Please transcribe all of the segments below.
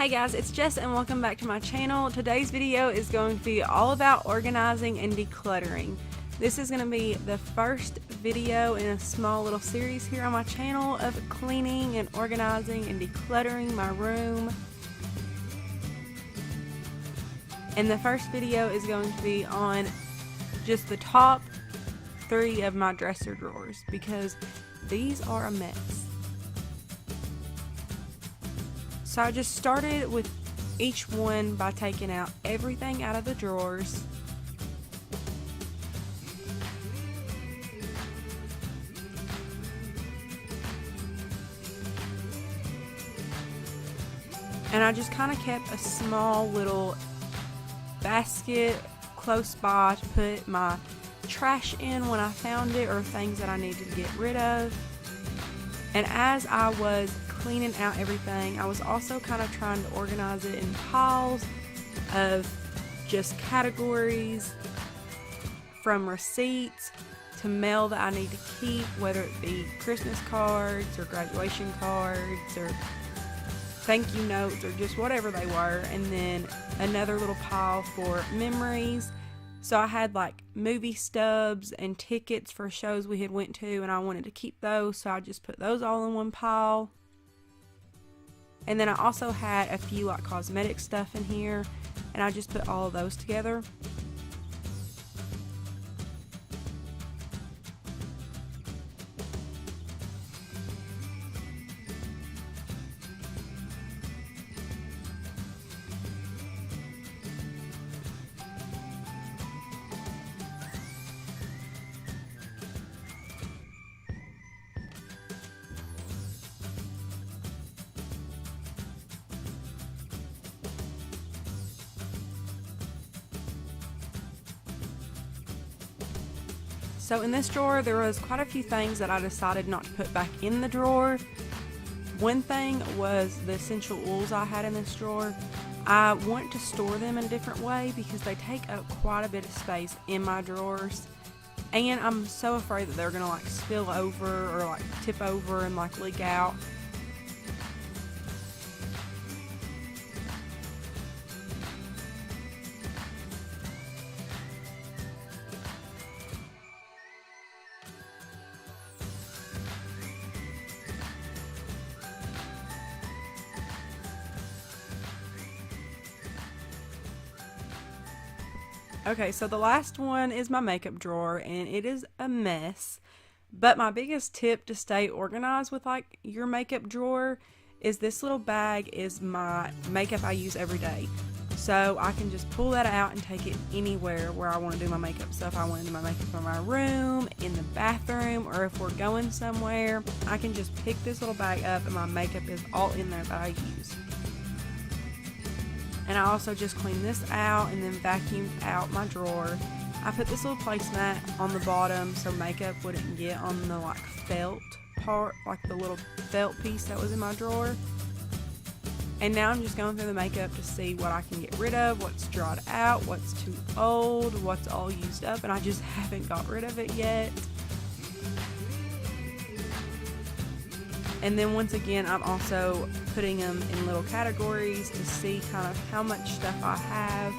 Hey guys, it's Jess and welcome back to my channel. Today's video is going to be all about organizing and decluttering. This is going to be the first video in a small little series here on my channel of cleaning and organizing and decluttering my room. And the first video is going to be on just the top 3 of my dresser drawers because these are a mess. So I just started with each one by taking out everything out of the drawers. And I just kind of kept a small little basket close by to put my trash in when I found it, or things that I needed to get rid of. And as I was cleaning out everything, I was also kind of trying to organize it in piles of just categories, from receipts to mail that I need to keep, whether it be Christmas cards or graduation cards or thank you notes or just whatever they were, and then another little pile for memories. So I had like movie stubs and tickets for shows we had went to, and I wanted to keep those, so I just put those all in one pile. And then I also had a few like cosmetic stuff in here, and I just put all of those together. So in this drawer, there was quite a few things that I decided not to put back in the drawer. One thing was the essential oils I had in this drawer. I want to store them in a different way because they take up quite a bit of space in my drawers. And I'm so afraid that they're gonna like spill over or like tip over and like leak out. Okay, so the last one is my makeup drawer, and it is a mess. But my biggest tip to stay organized with like your makeup drawer is this little bag is my makeup I use every day. So I can just pull that out and take it anywhere where I want to do my makeup. So if I want to do my makeup in my room, in the bathroom, or if we're going somewhere, I can just pick this little bag up and my makeup is all in there that I use. And I also just cleaned this out and then vacuumed out my drawer. I put this little placemat on the bottom so makeup wouldn't get on the like felt part, like the little felt piece that was in my drawer. And now I'm just going through the makeup to see what I can get rid of, what's dried out, what's too old, what's all used up, and I just haven't got rid of it yet. And then once again, I'm also putting them in little categories to see kind of how much stuff I have.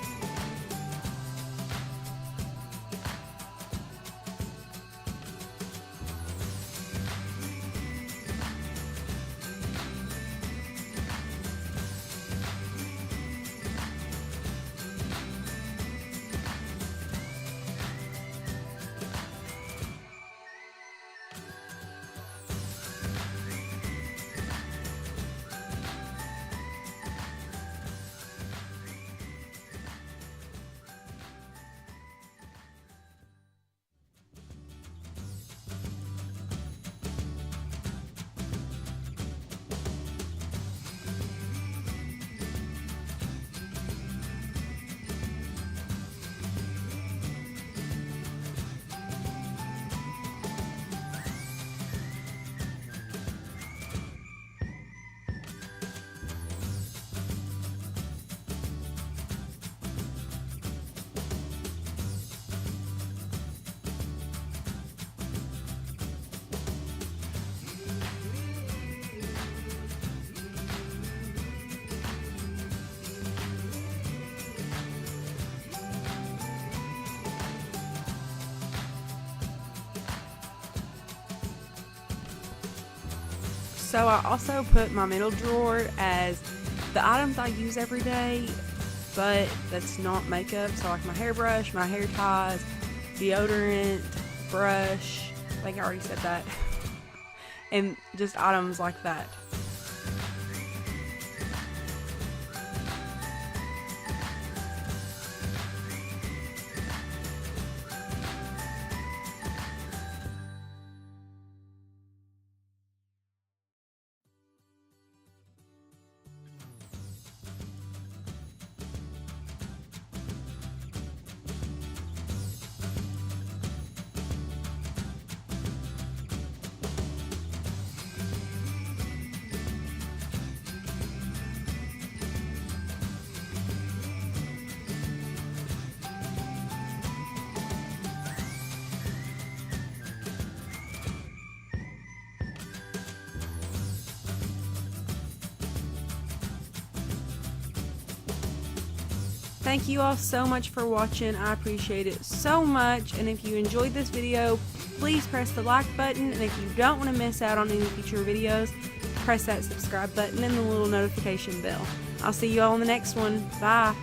So I also put my middle drawer as the items I use every day, but that's not makeup. So like my hairbrush, my hair ties, deodorant, brush, I think I already said that, and just items like that. Thank you all so much for watching. I appreciate it so much. And if you enjoyed this video, please press the like button. And if you don't want to miss out on any future videos, press that subscribe button and the little notification bell. I'll see you all in the next one. Bye.